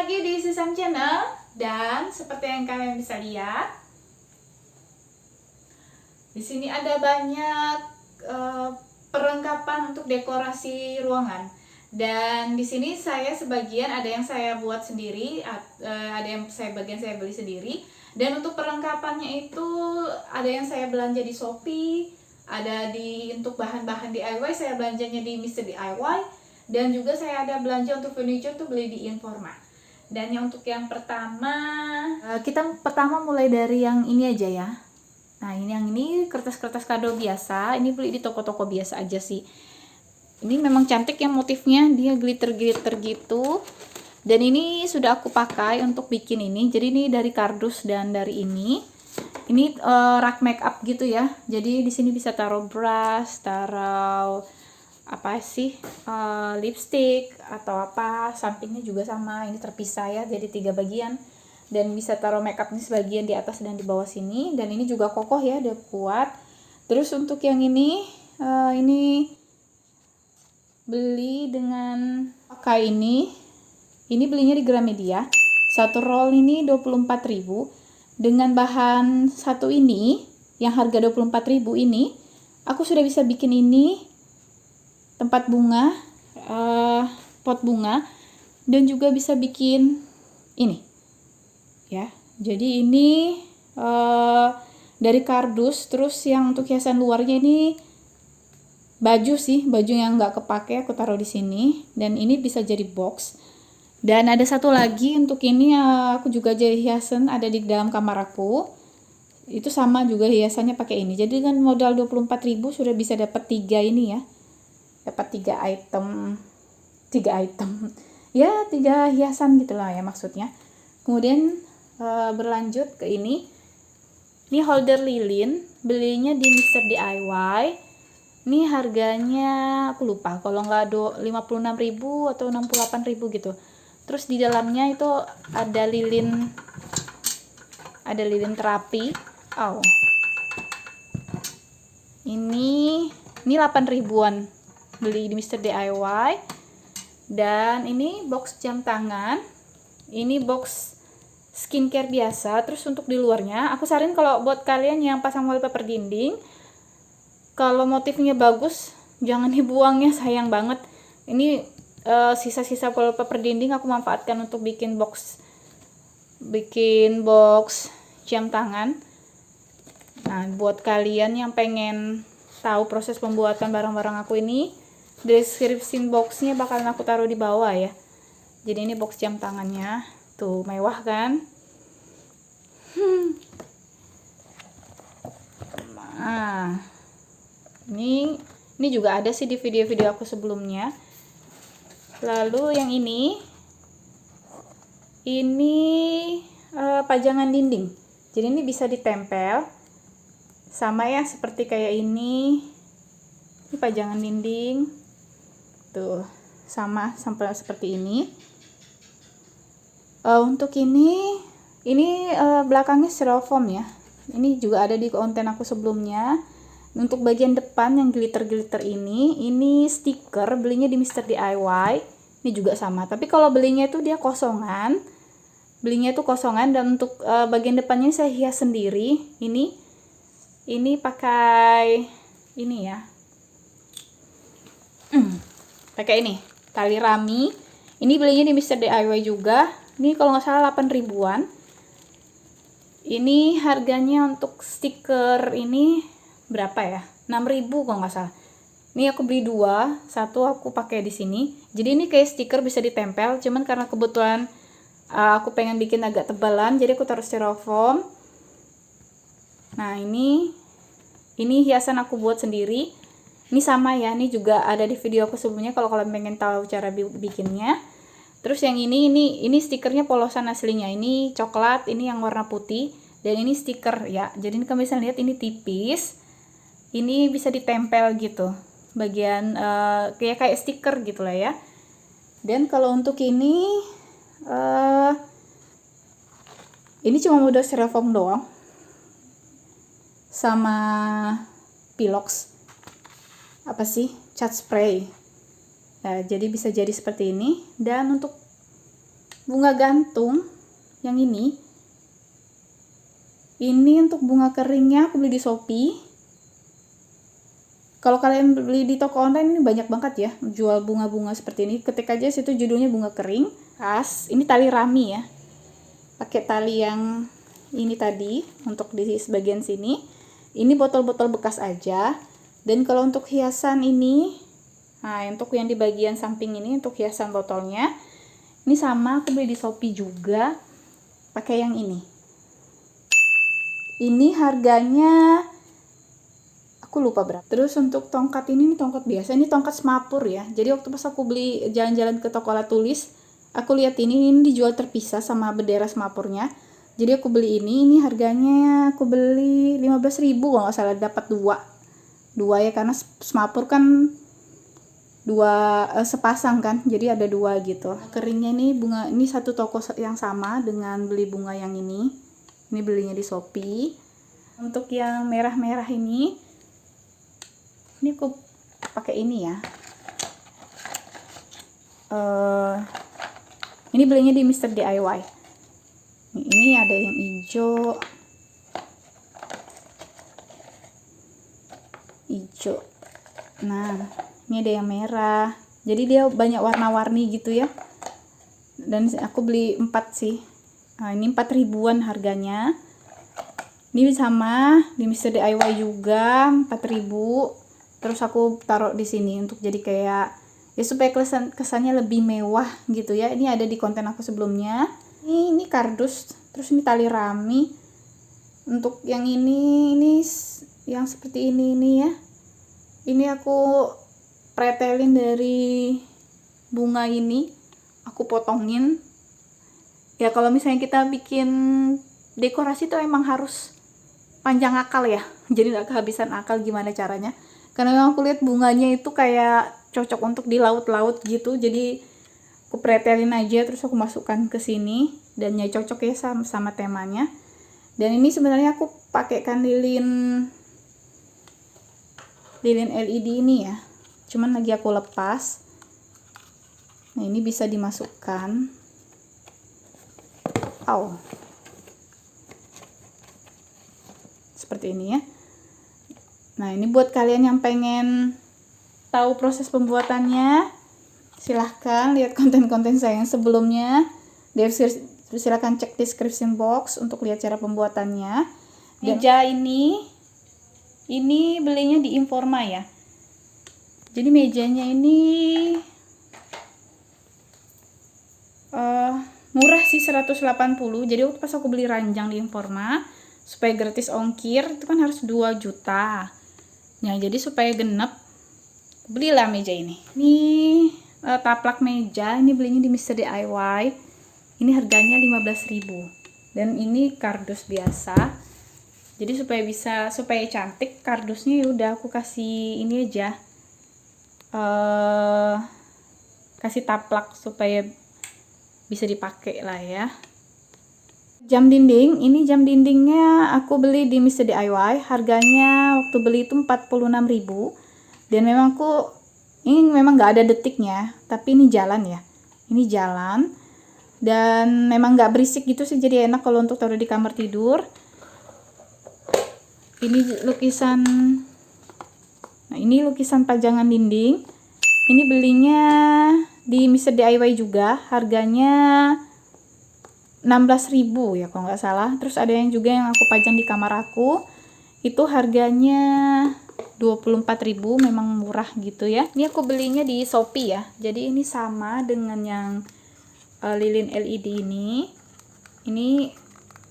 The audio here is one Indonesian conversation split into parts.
lagi di Sisam Channel, dan seperti yang kalian bisa lihat, di sini ada banyak perlengkapan untuk dekorasi ruangan. Dan di sini saya sebagian ada yang saya buat sendiri, ada yang bagian saya beli sendiri. Dan untuk perlengkapannya itu ada yang saya belanja di Shopee, ada untuk bahan-bahan DIY saya belanjanya di Mr. DIY, dan juga saya ada belanja untuk furniture tuh beli di Informa. Dan untuk yang pertama, kita pertama mulai dari yang ini aja ya. Nah, yang ini kertas-kertas kado biasa, ini beli di toko-toko biasa aja sih. Ini memang cantik ya motifnya, dia glitter-glitter gitu. Dan ini sudah aku pakai untuk bikin ini. Jadi ini dari kardus dan dari ini. Ini rak makeup gitu ya. Jadi di sini bisa taruh brush, taruh apa sih, lipstick atau apa. Sampingnya juga sama, ini terpisah ya, jadi 3 bagian. Dan bisa taruh makeup ini sebagian di atas dan di bawah sini. Dan ini juga kokoh ya, dia kuat. Terus untuk yang ini beli dengan pakai ini belinya di Gramedia. Satu roll ini 24.000. Dengan bahan satu ini yang harga 24.000 ini, aku sudah bisa bikin ini tempat bunga, pot bunga, dan juga bisa bikin ini ya. Jadi ini dari kardus. Terus yang untuk hiasan luarnya ini baju sih, baju yang nggak kepake aku taruh di sini. Dan ini bisa jadi box. Dan ada satu lagi untuk ini, aku juga jadi hiasan, ada di dalam kamar aku. Itu sama juga hiasannya pakai ini. Jadi dengan modal 24.000 sudah bisa dapat 3 ini ya. Dapat 3 item ya, 3 hiasan gitulah ya maksudnya. Kemudian berlanjut ke ini holder lilin, belinya di Mr. DIY. Ini harganya aku lupa, kalau nggak 56.000 atau 68.000 gitu. Terus di dalamnya itu ada lilin terapi. Ini 8.000-an, beli di Mr. DIY. Dan ini box jam tangan, ini box skincare biasa. Terus untuk di luarnya, aku saranin kalau buat kalian yang pasang wallpaper dinding, kalau motifnya bagus jangan dibuang ya, sayang banget. Ini sisa-sisa wallpaper dinding aku manfaatkan untuk bikin box jam tangan. Nah, buat kalian yang pengen tahu proses pembuatan barang-barang aku ini, deskripsi boxnya bakalan aku taruh di bawah ya. Jadi ini box jam tangannya tuh, mewah kan. Nah, ini juga ada sih di video-video aku sebelumnya. Lalu yang ini pajangan dinding. Jadi ini bisa ditempel sama ya, seperti kayak ini pajangan dinding tuh, sama sampai seperti ini. Untuk ini belakangnya styrofoam ya. Ini juga ada di konten aku sebelumnya. Untuk bagian depan yang glitter ini stiker, belinya di Mr. DIY. Ini juga sama, tapi kalau belinya itu dia kosongan. Dan untuk bagian depannya saya hias sendiri. Ini pakai ini ya. Pakai ini tali rami. Ini belinya di Mr. DIY juga. Ini kalau nggak salah 8.000-an. Ini harganya untuk stiker ini berapa ya? 6.000 kalau nggak salah. Ini aku beli 2, satu aku pakai di sini. Jadi ini kayak stiker bisa ditempel, cuman karena kebetulan aku pengen bikin agak tebalan, jadi aku taruh styrofoam. Nah, ini hiasan aku buat sendiri. Ini sama ya, ini juga ada di video aku sebelumnya kalau kalian pengen tahu cara bikinnya. Terus yang ini stikernya polosan aslinya. Ini coklat, ini yang warna putih, dan ini stiker ya. Jadi ini kalian bisa lihat ini tipis. Ini bisa ditempel gitu. Bagian kayak stiker gitulah ya. Dan kalau untuk ini cuma modal styrofoam doang sama pilox cat spray. Nah, jadi bisa jadi seperti ini. Dan untuk bunga gantung yang ini untuk bunga keringnya aku beli di Shopee. Kalau kalian beli di toko online ini banyak banget ya jual bunga-bunga seperti ini. Ketik aja situ judulnya bunga kering. Ini tali rami ya, pakai tali yang ini tadi untuk di sebagian sini. Ini botol-botol bekas aja. Dan kalau untuk hiasan ini, nah untuk yang di bagian samping ini untuk hiasan botolnya, ini sama aku beli di Shopee juga, pakai yang ini. Ini harganya aku lupa berapa. Terus untuk tongkat ini tongkat biasa, ini tongkat semapur ya. Jadi waktu pas aku beli jalan-jalan ke toko alat tulis, aku lihat ini dijual terpisah sama bendera semapurnya. Jadi aku beli ini harganya aku beli 15.000 kalau nggak salah, dapat dua ya, karena semapur kan sepasang kan, jadi ada dua gitu. Keringnya ini bunga, ini satu toko yang sama dengan beli bunga yang ini belinya di Shopee. Untuk yang merah-merah ini aku pakai ini ya, ini belinya di Mr. DIY. Ini ada yang hijau, nah ini ada yang merah, jadi dia banyak warna-warni gitu ya. Dan aku beli 4 sih. Nah, ini 4.000-an harganya. Ini sama di Mr. DIY juga 4.000. Terus aku taruh di sini untuk jadi kayak ya supaya kesannya lebih mewah gitu ya. Ini ada di konten aku sebelumnya. Ini kardus, terus ini tali rami. Untuk yang ini yang seperti ini ya. Ini aku pretelin dari bunga ini, aku potongin. Ya kalau misalnya kita bikin dekorasi tuh emang harus panjang akal ya. Jadi nggak kehabisan akal gimana caranya. Karena memang aku lihat bunganya itu kayak cocok untuk di laut-laut gitu. Jadi aku pretelin aja, terus aku masukkan ke sini dan ya cocok ya sama temanya. Dan ini sebenarnya aku pakaikan lilin LED ini ya, cuman lagi aku lepas. Nah ini bisa dimasukkan, seperti ini ya. Nah ini buat kalian yang pengen tahu proses pembuatannya, silahkan lihat konten-konten saya yang sebelumnya. Silahkan cek description box untuk lihat cara pembuatannya. Meja ini belinya di Informa ya. Jadi mejanya ini murah sih, 180. Jadi waktu pas aku beli ranjang di Informa supaya gratis ongkir itu kan harus 2 juta. Nah jadi supaya genep belilah meja ini. Ini taplak meja, ini belinya di Mr. DIY. Ini harganya 15.000. Dan ini kardus biasa. Jadi supaya cantik kardusnya, ya udah aku kasih ini aja, kasih taplak supaya bisa dipakai lah ya. Jam dinding, ini jam dindingnya aku beli di Mr. DIY. Harganya waktu beli itu 46.000. Dan memang ini memang nggak ada detiknya, tapi ini jalan ya. Ini jalan dan memang nggak berisik gitu sih, jadi enak kalau untuk taruh di kamar tidur. Ini lukisan, nah ini lukisan pajangan dinding. Ini belinya di Mr. DIY juga, harganya 16.000 ya kalau nggak salah. Terus ada yang juga yang aku pajang di kamar aku, itu harganya 24.000, memang murah gitu ya. Ini aku belinya di Shopee ya, jadi ini sama dengan yang lilin LED ini. Ini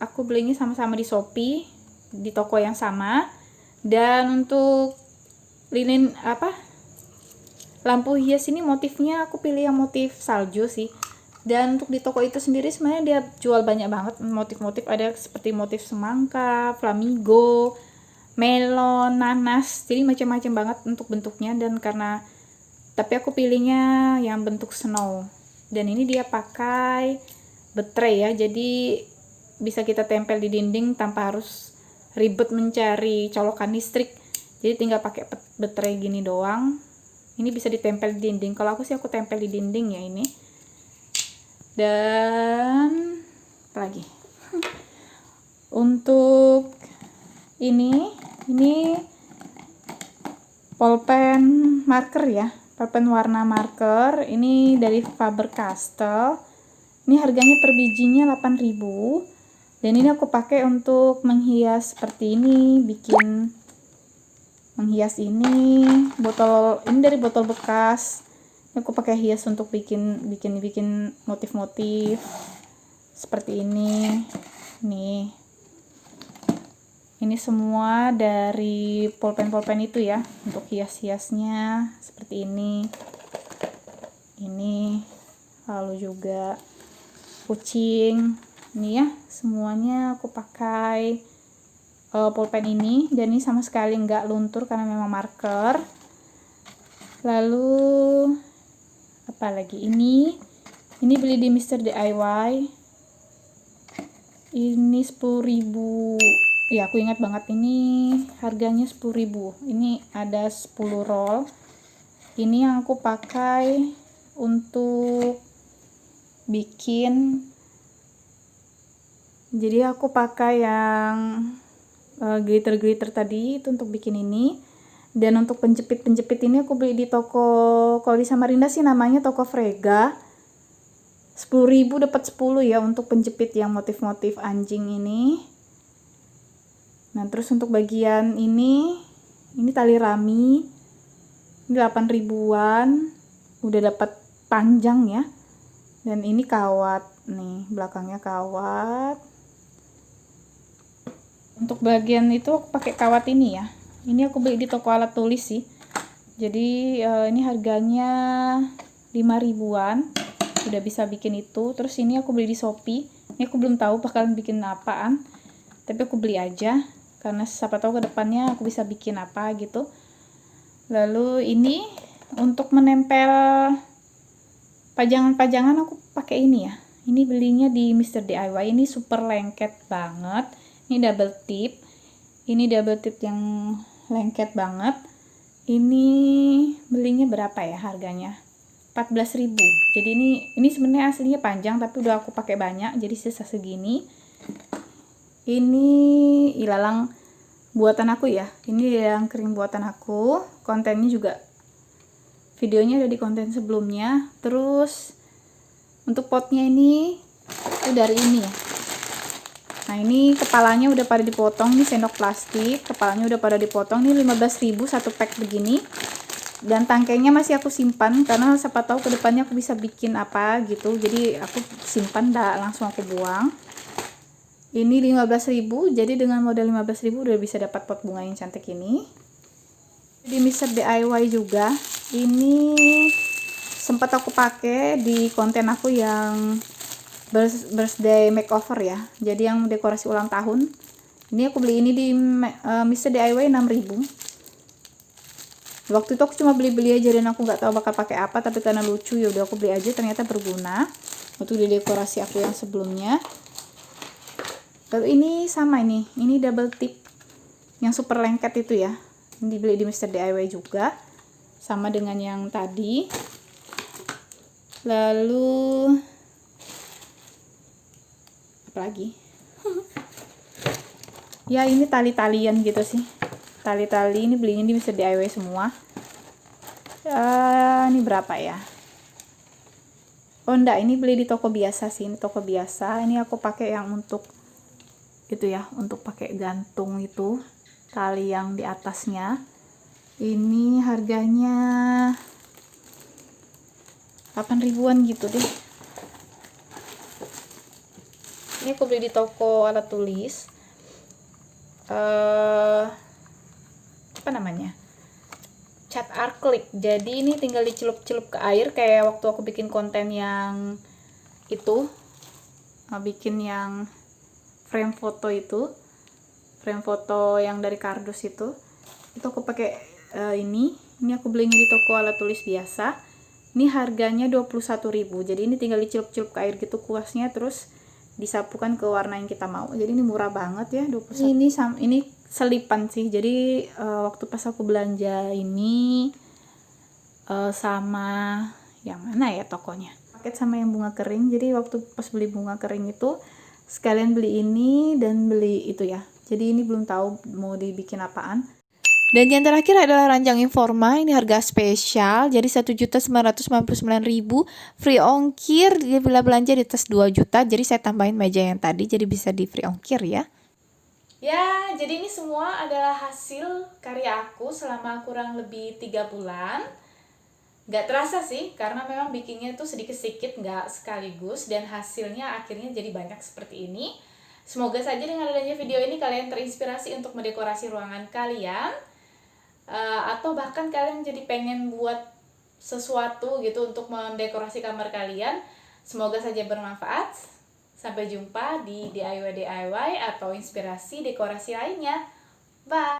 aku belinya sama-sama di Shopee, di toko yang sama. Dan untuk lilin lampu hias ini motifnya aku pilih yang motif salju sih. Dan untuk di toko itu sendiri sebenarnya dia jual banyak banget motif-motif, ada seperti motif semangka, flamingo, melon, nanas, jadi macam-macam banget untuk bentuknya. Dan tapi aku pilihnya yang bentuk snow. Dan ini dia pakai baterai ya, jadi bisa kita tempel di dinding tanpa harus ribet mencari colokan listrik. Jadi tinggal pakai baterai gini doang. Ini bisa ditempel di dinding. Kalau aku tempel di dinding ya ini. Dan apa lagi? Untuk ini pulpen marker ya, pulpen warna marker. Ini dari Faber-Castell. Ini harganya per bijinya 8.000. Dan ini aku pakai untuk menghias seperti ini, menghias ini botol, ini dari botol bekas. Ini aku pakai hias untuk bikin motif-motif seperti ini. Nih, ini semua dari pulpen itu ya, untuk hias-hiasnya seperti ini. Lalu juga kucing. Ini ya, semuanya aku pakai pulpen ini, dan ini sama sekali nggak luntur karena memang marker. Lalu apa lagi? Ini beli di Mr. DIY. Ini 10.000. Ya, aku ingat banget ini harganya 10.000. Ini ada 10 roll. Ini yang aku pakai untuk bikin. Jadi aku pakai yang glitter tadi itu untuk bikin ini. Dan untuk penjepit ini aku beli di toko, kalau di Samarinda sih namanya toko Frega. 10.000 dapat 10 ya untuk penjepit yang motif-motif anjing ini. Nah, terus untuk bagian ini tali rami. Ini 8.000-an. Udah dapat panjang ya. Dan ini kawat nih, belakangnya kawat. Untuk bagian itu aku pakai kawat ini ya. Ini aku beli di toko alat tulis sih. Jadi ini harganya 5.000-an. Udah bisa bikin itu. Terus ini aku beli di Shopee. Ini aku belum tahu bakalan bikin apaan, tapi aku beli aja karena siapa tahu kedepannya aku bisa bikin apa gitu. Lalu ini untuk menempel pajangan-pajangan aku pakai ini ya. Ini belinya di Mr. DIY. Ini super lengket banget. Ini double tip. Ini double tip yang lengket banget. Ini belinya berapa ya harganya? 14.000. Jadi ini sebenarnya aslinya panjang tapi udah aku pakai banyak jadi sisa segini. Ini ilalang buatan aku ya. Ini yang kering buatan aku. Kontennya juga, videonya ada di konten sebelumnya. Terus untuk potnya ini itu dari ini ya. Nah, ini kepalanya udah pada dipotong. Ini sendok plastik, kepalanya udah pada dipotong. Ini 15.000 satu pack begini. Dan tangkainya masih aku simpan karena siapa tahu kedepannya aku bisa bikin apa gitu. Jadi aku simpan, langsung aku buang. Ini 15.000. Jadi dengan modal 15.000 udah bisa dapat pot bunga yang cantik ini. Di Mr. DIY juga. Ini sempat aku pakai di konten aku yang birthday makeover ya. Jadi yang dekorasi ulang tahun. Ini aku beli ini di Mr. DIY 6.000. Waktu itu aku cuma beli-beli aja dan aku nggak tahu bakal pakai apa, tapi karena lucu ya udah aku beli aja, ternyata berguna untuk di dekorasi aku yang sebelumnya. Lalu ini sama ini double tip yang super lengket itu ya. Ini dibeli di Mr. DIY juga. Sama dengan yang tadi. Lalu apa lagi? Ya, ini tali-talian gitu sih. Tali-tali ini belinya di Mr. DIY semua. Ini berapa ya? Oh enggak, ini beli di toko biasa sih. Ini toko biasa. Ini aku pakai yang untuk itu ya, untuk pakai gantung itu, tali yang di atasnya. Ini harganya 8.000-an gitu deh. Ini aku beli di toko alat tulis. Apa namanya, cat acrylic. Jadi ini tinggal dicelup-celup ke air kayak waktu aku bikin konten yang itu, bikin yang frame foto yang dari kardus itu aku pakai ini aku belinya di toko alat tulis biasa. Ini harganya 21.000. Jadi ini tinggal dicelup-celup ke air gitu kuasnya, terus disapukan ke warna yang kita mau. Jadi ini murah banget ya, 21. Ini selipan sih. Jadi waktu pas aku belanja ini sama yang mana ya tokonya, paket sama yang bunga kering. Jadi waktu pas beli bunga kering itu sekalian beli ini dan beli itu ya. Jadi ini belum tahu mau dibikin apaan. Dan yang terakhir adalah ranjang informa, ini harga spesial, jadi 1.999.000, free ongkir bila belanja di atas 2 juta, jadi saya tambahin meja yang tadi, jadi bisa di free ongkir ya. Ya, jadi ini semua adalah hasil karya aku selama kurang lebih 3 bulan. Gak terasa sih, karena memang bikinnya tuh sedikit-sedikit, gak sekaligus, dan hasilnya akhirnya jadi banyak seperti ini. Semoga saja dengan adanya video ini kalian terinspirasi untuk mendekorasi ruangan kalian. Atau bahkan kalian jadi pengen buat sesuatu gitu untuk mendekorasi kamar kalian. Semoga saja bermanfaat. Sampai jumpa di DIY atau inspirasi dekorasi lainnya. Bye!